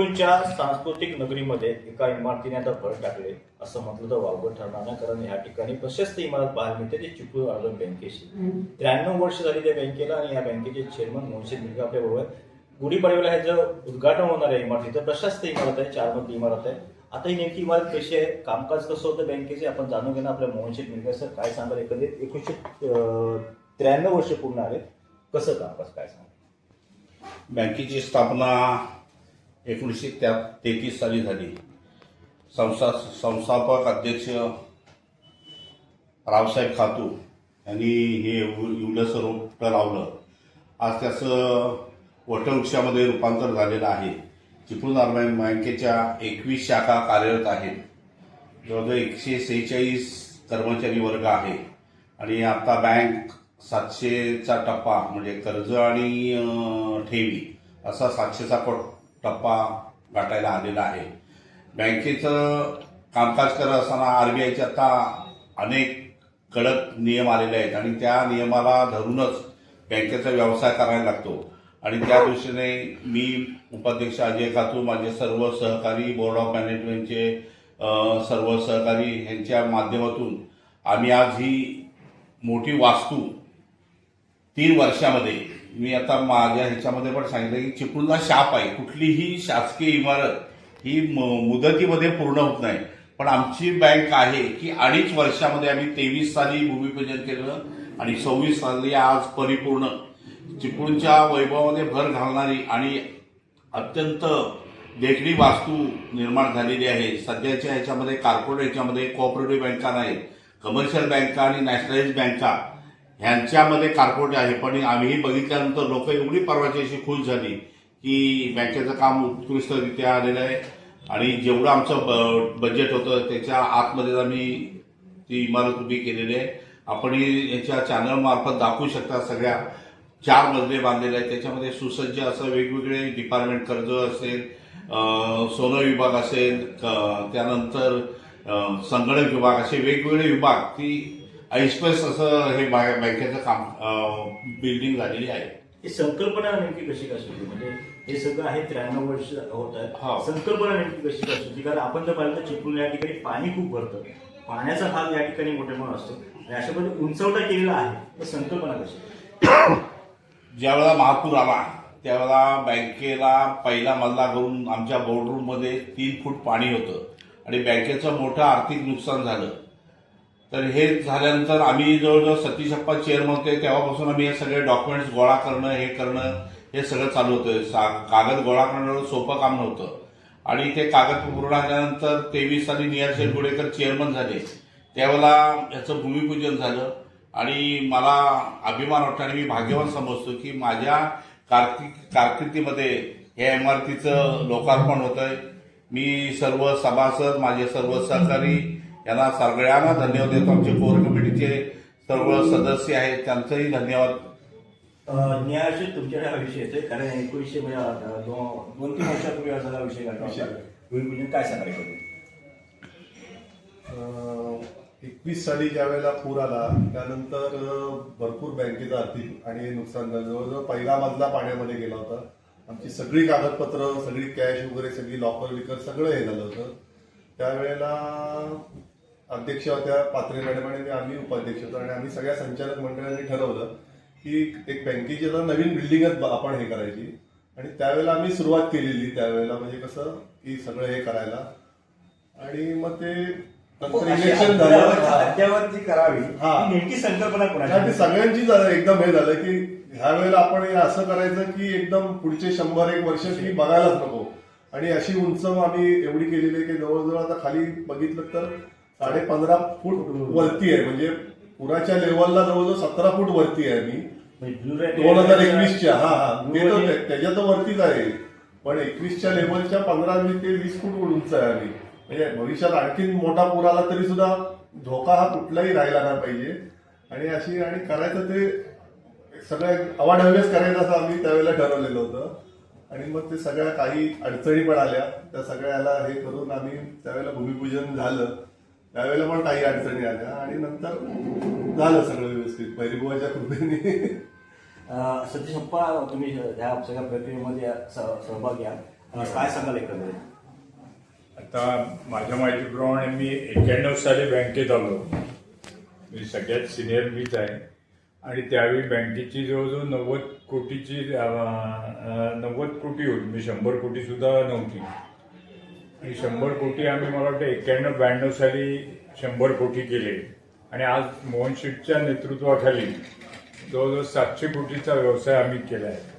चिपळूणच्या सांस्कृतिक नगरीमध्ये एका इमारतीने आता भर टाकले असं म्हटलं तर वावगं ठरणार नाही, कारण या ठिकाणी प्रशस्त इमारत पाहायला मिळते ती चिपळूण अर्बन बँकेची. 93 वर्ष झाली त्या बँकेला आणि या बँकेचे चेअरमन मोहनसिंग मिर्गा आपल्या बरोबर. गुढीपाडव्याला ह्याचं उद्घाटन होणार आहे इमारतीचं. प्रशस्त इमारत आहे, 4 मजली इमारत आहे. आता ही नेमकी इमारत कशी आहे, कामकाज कसं होतं बँकेचे, आपण जाणून घेणं आपल्या मोहनसिंग मिर्गा सर काय सांगाल. एकंदरीत 1993 वर्ष पूर्ण आले, कसं कामकाज काय सांगा. बँकेची स्थापना 1933 साली झाली. संस्थापक अध्यक्ष रावसाहेब खातू यांनी हे एवढंसं रोपटं लावलं. आज त्याचं वटवृक्षामध्ये रूपांतर झालेलं आहे. चिपळूण अर्बन बँकेच्या 21 शाखा कार्यरत आहेत. जवळजवळ 146 कर्मचारी वर्ग आहे आणि आता बँक 700चा टप्पा म्हणजे कर्ज आणि ठेवी असा 700चा टप्पा गाठायला आलेला आहे. बँकेचं कामकाज करत असताना आरबीआयचे आता अनेक कडक नियम आलेले आहेत आणि त्या नियमाला धरूनच बँकेचा व्यवसाय करायला लागतो आणि त्या दृष्टीने मी उपाध्यक्ष अजय खातू, माझे सर्व सहकारी, बोर्ड ऑफ मॅनेजमेंटचे सर्व सहकारी यांच्या माध्यमातून आम्ही आज ही मोठी वास्तू 3 वर्षामध्ये, मी आता माझ्या ह्याच्यामध्ये पण सांगितलं की चिपळूणला शाप आहे. कुठलीही शासकीय इमारत ही मुदतीमध्ये पूर्ण होत नाही, पण आमची बँक आहे की 2.5 वर्षामध्ये आम्ही 23 साली भूमिपूजन केलं आणि 26 साली आज परिपूर्ण चिपळूणच्या वैभवामध्ये भर घालणारी आणि अत्यंत देखणी वास्तू निर्माण झालेली आहे. सध्याच्या ह्याच्यामध्ये कॉर्पोरेट ह्याच्यामध्ये कोऑपरेटिव्ह बँका नाहीत, कमर्शियल बँका आणि नॅशनलाइज बँका ह्यांच्यामध्ये कॉर्पोरेट आहे. पण आम्हीही बघितल्यानंतर लोक एवढी परवाची अशी खुश झाली की बँकेचं काम उत्कृष्टरित्या आलेलं आहे आणि जेवढं आमचं बजेट होतं त्याच्या आतमध्ये आम्ही ती इमारत उभी केलेली आहे. आपण याच्या चॅनलमार्फत दाखवू शकता. सगळ्या 4 मजले बांधलेले आहेत. त्याच्यामध्ये सुसज्ज असं वेगवेगळे डिपार्टमेंट, कर्ज असेल, सोनं विभाग असेल, त्यानंतर संगणक विभाग, असे वेगवेगळे विभाग, ती ऐसपैस असं हे बँकेचं काम बिल्डिंग झालेली आहे. ही संकल्पना नेमकी कशी काय सुचली, म्हणजे हे सगळं आहे 93 वर्ष होत आहे, संकल्पना नेमकी कशी काय सुचली. कारण आपण जर पाहिलं तर चिपळूण या ठिकाणी पाणी खूप भरतं, पाण्याचा भाग या ठिकाणी मोठे मोठा असतो आणि अशा पद्धतीने उंचवटा केलेला आहे. तर संकल्पना कशी. ज्यावेळेला महापूर आला त्यावेळेला बँकेला पहिला मजला करून आमच्या बोर्डरूममध्ये 3 फूट पाणी होतं आणि बँकेचं मोठं आर्थिक नुकसान झालं. तर हे झाल्यानंतर आम्ही जवळजवळ सतीशप्पा चेअरमन होते तेव्हापासून आम्ही हे सगळे डॉक्युमेंट्स गोळा करणं, हे करणं, हे सगळं चालू होतं. कागद गोळा करणं सोपं काम नव्हतं आणि ते कागद पूर्ण झाल्यानंतर 23 साली निहार शेटगुडेकर चेअरमन झाले. त्यावेळेला याचं भूमिपूजन झालं आणि मला अभिमान वाटतो आणि मी भाग्यवान समजतो की माझ्या कारकिर्दीमध्ये या इमारतीचं लोकार्पण होतंय. मी सर्व सभासद, माझे सर्व सहकारी यांना सगळ्यांना धन्यवाद देतो. आमचे कोर कमिटीचे सर्व सदस्य आहेत त्यांचंही धन्यवाद. न्यायाशी तुमच्याकडे हा विषय येतोय, कारण 1900 म्हणजे 2-3 वर्षापूर्वी असा विषय घडला. भूमिपूजन काय सांगायचं. 21 साली ज्या वेळेला पूर आला त्यानंतर भरपूर बँकेचं आर्थिक आणि नुकसान झालं. जवळजवळ पहिला मजला पाण्यामध्ये गेला होता. आमची सगळी कागदपत्र, सगळी कॅश वगैरे, सगळी लॉकर विकर सगळं हे झालं होतं. त्यावेळेला अध्यक्ष होत्या पात्रे मॅडम आणि आम्ही उपाध्यक्ष होतो आणि आम्ही सगळ्या संचालक मंडळांनी ठरवलं की एक बँकेची आता नवीन बिल्डिंगच आपण हे करायची आणि त्यावेळेला आम्ही सुरुवात केलेली. त्यावेळेला म्हणजे कसं की सगळं हे करायला आणि मग ते इलेक्शन झालं, अद्यावत जी करावी नेमकी संकल्पना कोणाची. सगळ्यांची एकदम हे झालं की ह्या वेळेला आपण असं करायचं की एकदम पुढचे 100-1 वर्ष की बघायलाच नको आणि अशी उंच आम्ही एवढी केलेली आहे की जवळजवळ आता खाली बघितलं तर 15.5 फूट वरती आहे. म्हणजे पुराच्या लेवलला जवळजवळ 17 फूट वरती आहे. मी 2021च्या त्याच्यात वरतीच आहे, पण 21च्या लेवलच्या 15 ते 20 फूट उंच आहे आम्ही. म्हणजे भविष्यात आणखीन मोठा पूर आला तरी सुद्धा धोका हा कुठलाही राहिला नाही पाहिजे आणि अशी आणि करायचं ते सगळं अवाढव्यच करायचं असं आम्ही त्यावेळेला ठरवलेलं होतं. आणि मग ते सगळ्या काही अडचणी पण आल्या, त्या सगळ्याला हे करून आम्ही त्यावेळेला भूमिपूजन झालं. त्यावेळेला पण काही अडचणी आल्या आणि नंतर झालं सगळं व्यवस्थित भैरवबाच्या कृपेने. सतीशप्पा, तुम्ही ह्या सगळ्या प्रक्रियेमध्ये सहभाग घ्या. काय सांगाल एकंदरीत? आता माझ्या माहितीप्रमाणे मी 91 साली बँकेत आलो. मी सगळ्यात सिनियर मीच आहे आणि त्यावेळी बँकेची जवळजवळ 90 कोटीची 90 कोटी होती. मी 100 कोटी सुद्धा नव्हती. आणि 100 कोटी आम्ही मला वाटतं 91-92 साली 100 कोटी केले आणि आज मोहन शेठच्या नेतृत्वाखाली जवळजवळ 700 कोटीचा व्यवसाय आम्ही केला आहे.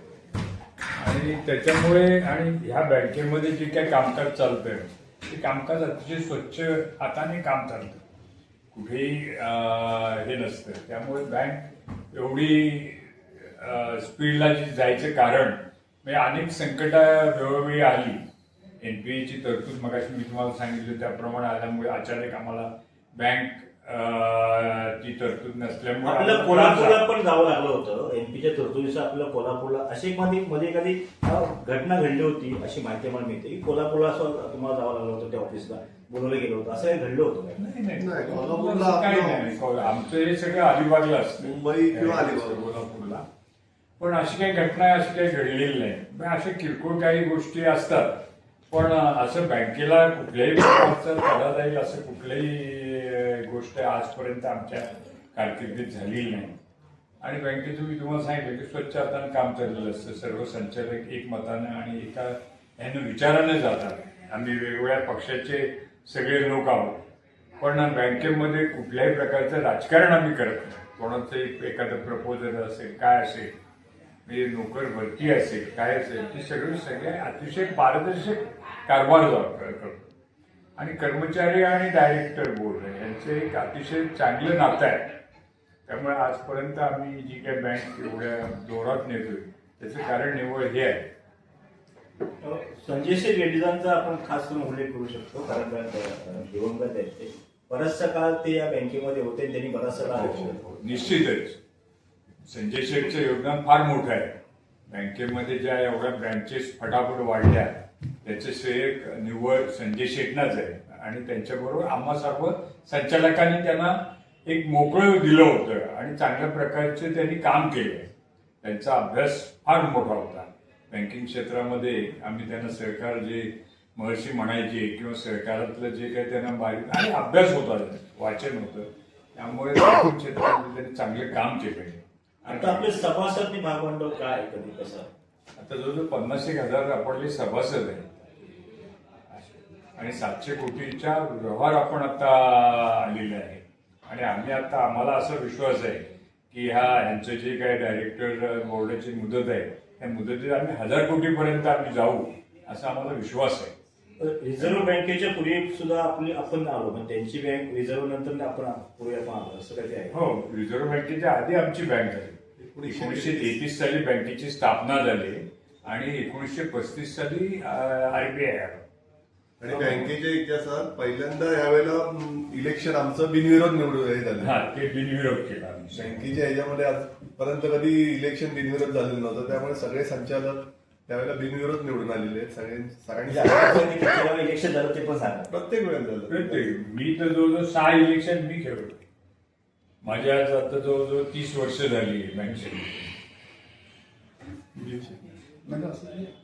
आणि त्याच्यामुळे आणि ह्या बँकेमध्ये जे काही कामकाज चालतंय ते कामकाज अतिशय स्वच्छ हाताने काम चालतं. कुठेही हे नसतं. त्यामुळे बँक एवढी स्पीडला जायचं कारण म्हणजे अनेक संकट वेळोवेळी आली. एनपीएची तरतूद मगाशी मी तुम्हाला सांगितलं त्याप्रमाणे आल्यामुळे अचानक आम्हाला बँक ची तरतूद नसल्यामुळे आपल्याला कोल्हापूरला पण जावं लागलं होतं. एनपीच्या तरतुदीचं आपल्याला कोल्हापूरला अशी मध्ये एखादी घटना घडली होती अशी माहिती मला मिळते की कोल्हापूरला असं तुम्हाला जावं लागलं होतं त्या ऑफिसला बोलवलं गेलं होतं असं काही घडलं होतं काय? नाही, कोल्हापूरला काही नाही. आमचं हे सगळं अलिबागला असतं, मुंबई किंवा अलिबाग. कोल्हापूरला. पण अशी काही घटना अशी काही घडलेली नाही. पण अशा किरकोळ काही गोष्टी असतात. पण असं बँकेला कुठल्याही प्रकारचं तडा जाईल असं कुठल्याही गोष्ट आजपर्यंत आमच्या कारकिर्दीत झालेली नाही. आणि बँकेचं मी तुम्हाला सांगितलं की स्वच्छ हाताने काम चाललेलं असतं. सर्व संचालक एकमतानं आणि एका यानं विचाराने जातात. आम्ही वेगवेगळ्या पक्षाचे सगळे लोक आहोत. पण बँकेमध्ये कुठल्याही प्रकारचं राजकारण आम्ही करत नाही. कोणाचं एखादं प्रपोजल असेल काय असेल म्हणजे नोकर भरती असेल काय असेल ते सगळे अतिशय पारदर्शक कारभार करतो. आणि कर्मचारी आणि डायरेक्टर बोर्ड यांचं एक अतिशय चांगलं नातं आहे. त्यामुळे आजपर्यंत आम्ही जी काही बँक एवढ्या जोरात नेतोय त्याचं कारण निव्वळ हे आहे. संजय शेठ रेड्डीजांचा आपण खास करून उल्लेख करू शकतो कारण दिवंगत आहेत ते. बराचसा काळ ते या बँकेमध्ये होते. त्यांनी बराचसा काळ निश्चितच संजय शेठचं योगदान फार मोठं आहे. बँकेमध्ये ज्या एवढ्या ब्रँचेस फटाफट वाढल्या त्याचं श्रेय निव्वळ संजय शेठनाच आहे. आणि त्यांच्याबरोबर आम्हा सर्व संचालकांनी त्यांना एक मोकळं दिलं होतं आणि चांगल्या प्रकारचे त्यांनी काम केलं. त्यांचा अभ्यास फार मोठा होता. बँकिंग क्षेत्रामध्ये आम्ही त्यांना सहकार जे महर्षी म्हणायचे किंवा सहकारातलं जे काही त्यांना बारीक आणि अभ्यास होता वाचन होतं त्यामुळे बँकिंग क्षेत्रामध्ये त्यांनी चांगलं काम केलं. आता आपले सभासद भागभांडवल काय कधी कसं? आता जवळजवळ 50,000 आपले सभासद आहेत आणि 700 कोटीचा व्यवहार आपण आता आलेला आहे. आणि आम्हाला असा विश्वास आहे की ह्यांचं जे काही डायरेक्टर बोर्डाची मुदत आहे त्या मुदतीत आम्ही 1000 कोटीपर्यंत आम्ही जाऊ असा आम्हाला विश्वास आहे. रिझर्व्ह बँकेच्या पूर्वी सुद्धा आपण आलो पण त्यांची बँक रिझर्व्ह नंतर आपण पूर्वी आपण आलो असं काही आहे? हो, रिझर्व्ह बँकेच्या आधी आमची बँक झाली. 1933 साली बँकेची स्थापना झाली आणि 1935 साली आरबीआय आलं. आणि बँकेच्या इतिहासात पहिल्यांदा यावेळेला इलेक्शन आमचं बिनविरोध निवडून झालं. हा, ते बिनविरोध केला. बँकेच्या ह्याच्यामध्ये आजपर्यंत कधी इलेक्शन बिनविरोध झालेलं नव्हतं. त्यामुळे सगळे संचालक त्यावेळेला बिनविरोध निवडून आलेले आहेत. सगळ्यांनी इलेक्शन झालं ते पण सांगा. प्रत्येक वेळेला झालं. मी तर जवळजवळ 6 इलेक्शन मी खेळलो. माझ्या आज आता जवळजवळ 30 वर्ष झाली बँकेची.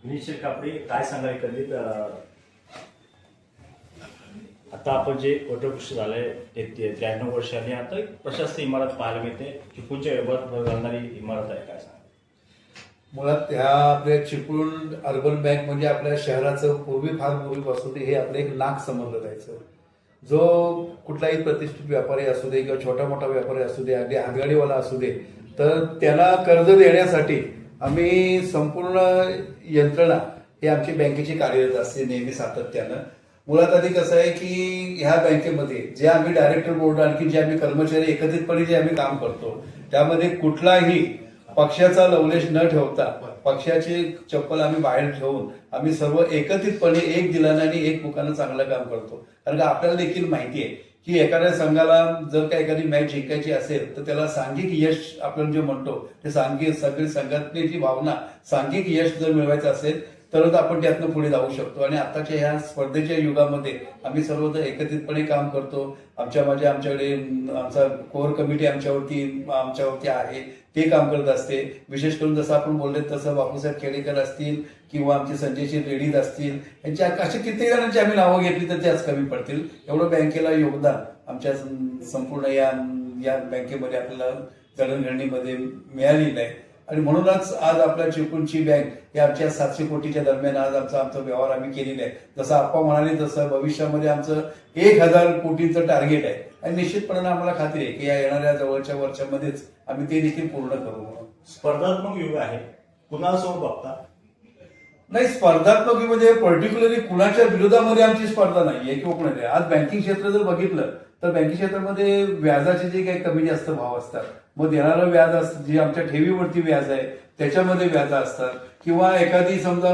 निश्चित कापडे काय सांगाल एकंदरीत आता आपण जे वटवृक्ष झालंय ते 93 वर्षांनी आता एक प्रशस्त इमारत पाहायला मिळते. चिपळूणच्या व्यवहार घालणारी इमारत आहे. काय सांगा? मुळात ह्या आपल्या चिपळूण अर्बन बँक म्हणजे आपल्या शहराचं फार पूर्वीपासून हे आपलं एक नाक समजलं जायचं. जो कुठलाही प्रतिष्ठित व्यापारी असू दे किंवा छोटा मोठा व्यापारी असू दे अगदी हातगाडीवाला असू दे तर त्याला कर्ज देण्यासाठी आम्ही संपूर्ण यंत्रणा ही आमची बँकेची कार्यरत असते नेहमी सातत्यानं. मुळात आधी कसं आहे की ह्या बँकेमध्ये जे आम्ही डायरेक्टर बोर्ड आणखी जे आम्ही कर्मचारी एकत्रितपणे जे आम्ही काम करतो त्यामध्ये कुठलाही पक्षाचा लवलेश न ठेवता पक्षाची चप्पल आम्ही बाहेर ठेवून आम्ही सर्व एकत्रितपणे एक दिलानं आणि एक मुखानं चांगलं काम करतो. कारण का आपल्याला देखील माहिती आहे की एखाद्या संघाला जर का एखादी मॅच जिंकायची असेल तर त्याला सांघिक यश आपण जे म्हणतो ते सगळी संघटनेची भावना सांघिक यश जर मिळवायचं असेल तरच आपण त्यातनं पुढे जाऊ शकतो. आणि आताच्या ह्या स्पर्धेच्या युगामध्ये आम्ही सर्व जर एकत्रितपणे काम करतो. आमच्याकडे आमचा कोर कमिटी आमच्यावरती आहे, ते काम करत असते. विशेष करून जसं आपण बोलले तसं बापूसाहेब खेडेकर असतील किंवा आमचे संजयशी लेडीज असतील, यांच्या अशी किती जणांची आम्ही नावं घेतली तर त्याच कमी पडतील. एवढं बँकेला योगदान आमच्या संपूर्ण या बँकेमध्ये आपल्याला जडणघडणीमध्ये मिळालेलं आहे. आणि म्हणूनच आज आपल्या चिपळूणची बँक ही आमच्या 700 कोटीच्या दरम्यान आज आमचा व्यवहार आम्ही केलेला आहे. जसं आप्पा म्हणाले तसं भविष्यामध्ये आमचं 1000 कोटीचं टार्गेट आहे. आणि निश्चितपणे आम्हाला खात्री आहे की या येणाऱ्या जवळच्या वर्षामध्येच आम्ही ते देखील पूर्ण करू म्हणून. स्पर्धात्मक युग आहे, कुणाला समोर बघता? नाही, स्पर्धात्मक म्हणजे पर्टिक्युलरली कुणाच्या विरोधामध्ये आमची स्पर्धा नाहीये किंवा कुणाची. आज बँकिंग क्षेत्र जर बघितलं तर बँकिंग क्षेत्रामध्ये व्याजाचे जे काही कमी जास्त भाव असतात, मग देणारं व्याज असतं, जे आमच्या ठेवीवरती व्याज आहे त्याच्यामध्ये व्याज असतात, किंवा एखादी समजा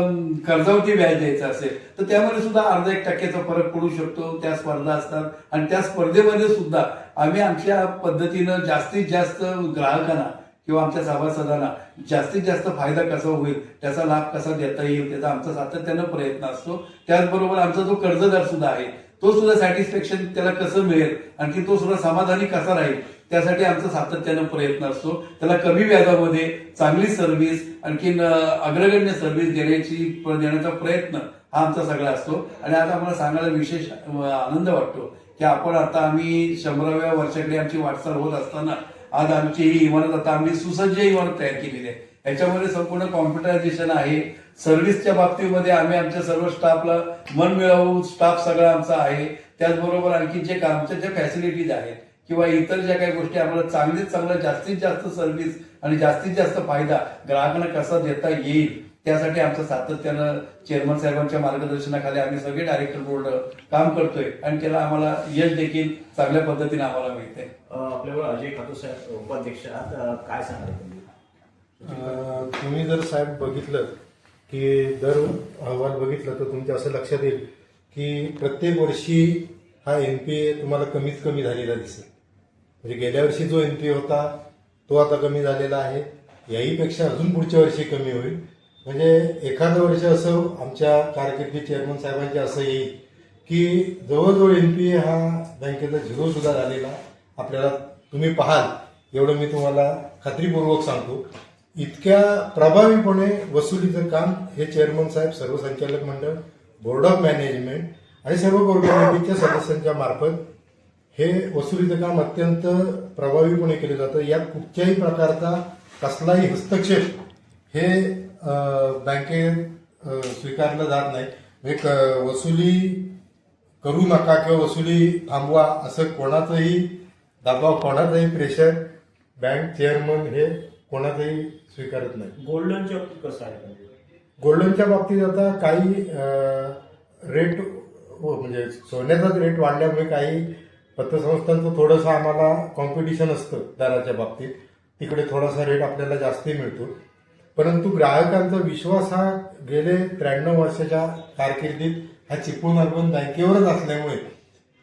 कर्जावरती व्याज द्यायचं असेल तर त्यामध्ये सुद्धा अर्धा 1% फरक पडू शकतो. त्या स्पर्धा असतात आणि त्या स्पर्धेमध्ये सुद्धा आम्ही आमच्या पद्धतीनं जास्तीत जास्त ग्राहकांना किंवा आमच्या सभासदांना जास्तीत जास्त फायदा कसा होईल, त्याचा लाभ कसा देता येईल, त्याचा आमचा सातत्यानं प्रयत्न असतो. त्याचबरोबर आमचा जो कर्जदार सुद्धा आहे तो सुद्धा सॅटिस्फॅक्शन त्याला कसं मिळेल, आणखी तो सुद्धा समाधानी कसा राहील, त्यासाठी आमचा सातत्यानं प्रयत्न असतो. त्याला कमी व्याजामध्ये चांगली सर्व्हिस, आणखीन अग्रगण्य सर्व्हिस देण्याचा प्रयत्न हा आमचा सगळा असतो. आणि आता आम्हाला सांगायला विशेष आनंद वाटतो की आम्ही 100व्या वर्षाकडे आमची वाटचाल होत असताना आज आमची ही इमारत आता आम्ही सुसज्ज इमारत तयार केलेली आहे. याच्यामध्ये संपूर्ण कॉम्प्युटरायझेशन आहे. सर्व्हिसच्या बाबतीमध्ये आम्ही आमच्या सर्व स्टाफला मन मिळवून स्टाफ सगळा आमचा आहे. त्याचबरोबर आणखी जे आमच्या ज्या फॅसिलिटीज आहेत किंवा इतर ज्या काही गोष्टी आम्हाला चांगलं जास्तीत जास्त सर्व्हिस आणि जास्तीत जास्त फायदा ग्राहकांना कसा देता येईल, त्यासाठी आमचं सातत्यानं चेअरमन साहेबांच्या मार्गदर्शनाखाली आम्ही सगळे डायरेक्टर बोर्ड काम करतोय आणि त्याला आम्हाला यश देखील चांगल्या पद्धतीने आम्हाला मिळते. आपल्यावर अजय खातू साहेब उपाध्यक्ष आहात, काय सांगाल तुम्ही? तुम्ही जर साहेब बघितलं की दर अहवाल बघितला तर तुमच्या असं लक्षात येईल की प्रत्येक वर्षी हा एनपीए तुम्हाला कमीत कमी झालेला दिसेल. म्हणजे गेल्या वर्षी जो एनपीए होता तो आता कमी झालेला आहे, याहीपेक्षा अजून पुढच्या वर्षी कमी होईल. म्हणजे एखादं वर्ष असं आमच्या कारकिर्दीत चेअरमन साहेबांचे असं येईल की जवळजवळ एनपीए हा बँकेचा 0 सुद्धा झालेला आपल्याला तुम्ही पाहाल, एवढं मी तुम्हाला खात्रीपूर्वक सांगतो. इतक्या प्रभावीपणे वसुलीचं काम हे चेअरमन साहेब, सर्व संचालक मंडळ, बोर्ड ऑफ मॅनेजमेंट आणि सर्व बोर्ड कमिटीच्या सदस्यांच्या मार्फत हे वसुलीचं काम अत्यंत प्रभावीपणे केलं जातं. यात कुठच्याही प्रकारचा कसलाही हस्तक्षेप हे बँकेत स्वीकारलं जात नाही. एक वसुली करू नका किंवा वसुली थांबवा असं कोणाचाही दबाव, कोणाचाही प्रेशर बँक चेअरमन हे कोणाचाही स्वीकारत नाही. गोल्ड लोनच्या बाबतीत कसं आहे? गोल्ड लोनच्या बाबतीत आता काही रेट म्हणजे सोन्याचाच रेट वाढल्यामुळे काही पतसंस्थांचं थोडंसं आम्हाला कॉम्पिटिशन असतं दराच्या बाबतीत, तिकडे थोडासा रेट आपल्याला जास्ती मिळतो. परंतु ग्राहकांचा विश्वास हा गेले 93 वर्षाच्या कारकिर्दीत हा चिपळूण अर्बन बँकेवरच असल्यामुळे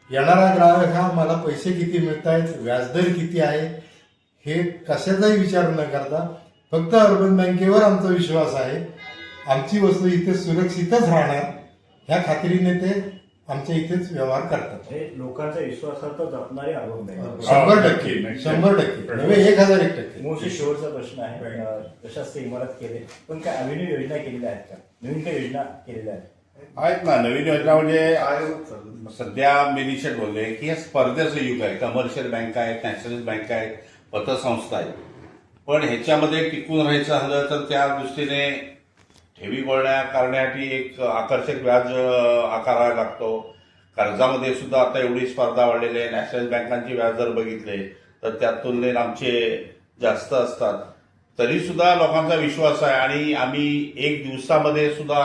येणारा ग्राहक हा मला पैसे किती मिळत आहेत, व्याजदर किती आहे हे कशाचाही विचार न करता फक्त अर्बन बँकेवर आमचा विश्वास आहे, आमची वस्तू इथे सुरक्षितच राहणार ह्या खात्रीने ते आमच्या इथेच व्यवहार करतात. हे लोकांचा विश्वासार्थ जपणारे अर्बन बँक 100% नव्हे 1001%. मोठी शेवटचा प्रश्न आहे. तशाच ते इमारत केले, पण काय अभिनव योजना केलेल्या आहेत का? नवीन काही योजना केलेल्या आहेत ना. नवीन योजना म्हणजे सध्या मी निश्चित बोलले की हे स्पर्धेचं युग आहे. कमर्शियल बँका आहेत, नॅशनल बँका आहेत, पतसंस्था आहेत. पण ह्याच्यामध्ये टिकून राहायचं झालं तर त्या दृष्टीने ठेवी करण्यासाठी एक आकर्षक व्याज आकारावा लागतो. कर्जामध्ये सुद्धा आता एवढी स्पर्धा वाढलेली आहे. नॅशनल बँकांचे व्याज जर बघितले तर त्या तुलनेत आमचे जास्त असतात. तरी सुद्धा लोकांचा विश्वास आहे आणि आम्ही 1 दिवसामध्ये सुद्धा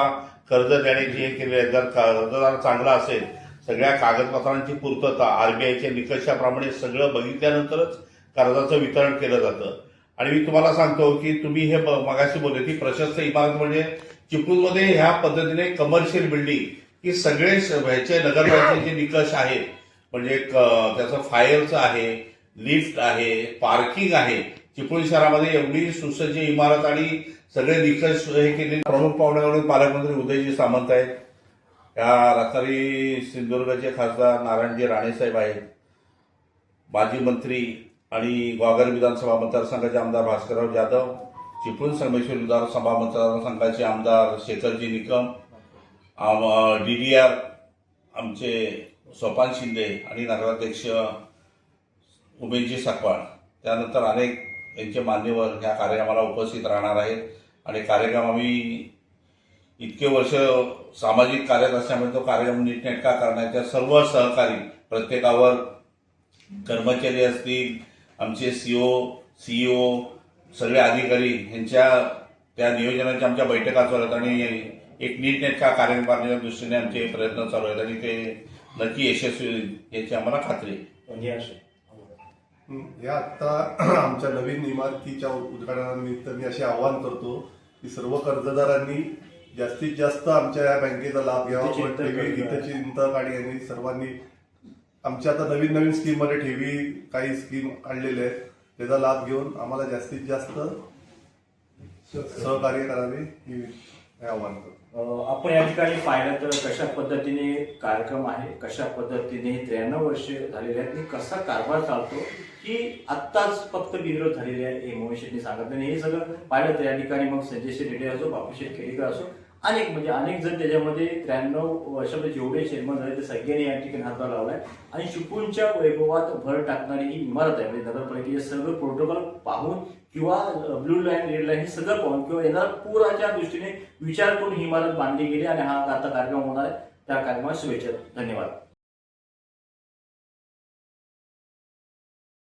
कर्ज देण्याची हे केली आहे. जर कर्जदार चांगला असेल, सगळ्या कागदपत्रांची पूर्तता आरबीआयच्या निकषाप्रमाणे सगळं बघितल्यानंतरच कर्जाचं वितरण केलं जातं. आणि मी तुम्हाला सांगतो की तुम्ही हे मगाशी बोलले की प्रशस्त इमारत म्हणजे चिपळूणमध्ये ह्या पद्धतीने कमर्शियल बिल्डिंग की सगळे ह्याचे नगरपालिकेचे निकष आहेत. म्हणजे त्याचं फायरचं आहे, लिफ्ट आहे, पार्किंग आहे. चिपळूण शहरामध्ये एवढी सुसज्ज इमारत आणि सगळे निकष हे केले. प्रमुख पाहुणे म्हणून पालकमंत्री उदयजी सामंत आहेत, या रत्नागिरी सिंधुदुर्गचे खासदार नारायणजी राणेसाहेब आहेत, माजी मंत्री आणि ग्वागर विधानसभा मतदारसंघाचे आमदार भास्करराव जाधव, चिपळूण संगमेश्वर विधानसभा मतदारसंघाचे आमदार शेखरजी निकम, DDR आमचे सोपान शिंदे आणि नगराध्यक्ष उमेशजी सकपाळ, त्यानंतर अनेक यांचे मान्यवर ह्या कार्यक्रमाला उपस्थित राहणार आहेत. आणि कार्यक्रम आम्ही इतके वर्ष सामाजिक कार्यात असल्यामुळे तो कार्यक्रम नीटनेटका करण्याच्या सर्व सहकारी, प्रत्येकावर कर्मचारी असतील, आमचे CEO सगळे अधिकारी यांच्या त्या नियोजनाच्या आमच्या बैठका चालू आहेत आणि एक नीटनेटका कार्यक्रम करण्याच्या दृष्टीने आमचे प्रयत्न चालू आहेत आणि ते नक्की यशस्वी होईल याची आम्हाला खात्री आहे. म्हणजे असे या आता आमच्या नवीन इमारतीच्या उद्घाटनानिमित्त मी असे आवाहन करतो की सर्व कर्जदारांनी जास्तीत जास्त आमच्या या बँकेचा लाभ घ्यावा. हितचिंतक आणि यांनी सर्वांनी आमच्या आता नवीन स्कीममध्ये ठेवी काही स्कीम आणलेल्या आहेत, त्याचा लाभ घेऊन आम्हाला जास्तीत जास्त सहकार्य करावे हे आवाहन करतो. आपण या ठिकाणी पाहिलं तर कशा पद्धतीने कार्यक्रम आहे, कशा पद्धतीने 93 वर्ष झालेले आहेत आणि कसा कारभार चालतो ही आत्ताच फक्त बिनविरोध झालेली आहे हे मोहित शेट्टी सांगितलं. आणि हे सगळं पाहिलं तर या ठिकाणी मग संजय शेट्टी रेड्डी असो, बापूशेठ खेडेकर असो, अनेक जण त्याच्यामध्ये 93 वर्षामध्ये जेवढे चेअरमन झाले ते सगळ्यांनी या ठिकाणी हातभार लावलाय. आणि चिपळूणच्या वैभवात भर टाकणारी ही इमारत आहे. म्हणजे नगरपालिकेचे सगळं प्रोटोकॉल पाहून किंवा ब्लू लाईन रेड लाईन हे सगळं पाहून किंवा येणाऱ्या पुराच्या दृष्टीने विचार करून ही इमारत बांधली गेली आणि हा आता कार्यक्रम होणार आहे. त्या कार्यक्रमाला शुभेच्छा. धन्यवाद.